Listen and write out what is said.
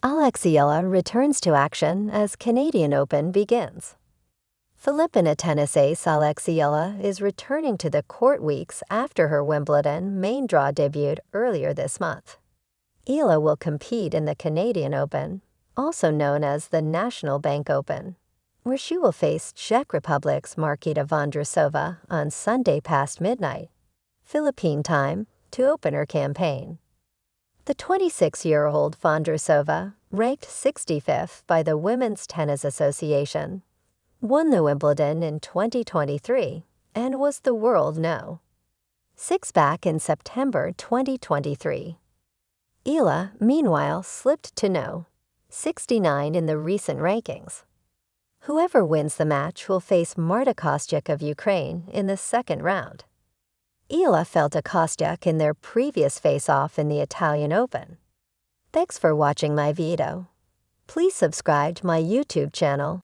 Alex Eala returns to action as Canadian Open begins. Filipina tennis ace Alex Eala is returning to the court weeks after her Wimbledon main draw debuted earlier this month. Eala will compete in the Canadian Open, also known as the National Bank Open, where she will face Czech Republic's Marketa Vondrousova on Sunday past midnight, Philippine time, to open her campaign. The 26-year-old Vondrousova, ranked 65th by the Women's Tennis Association, won the Wimbledon in 2023 and was the world no. 6 back in September 2023. Eala, meanwhile, slipped to no. 69 in the recent rankings. Whoever wins the match will face Marta Kostyuk of Ukraine in the second round. Eala fell to Kostyuk in their previous face-off in the Italian Open. Thanks for watching my video. Please subscribe to my YouTube channel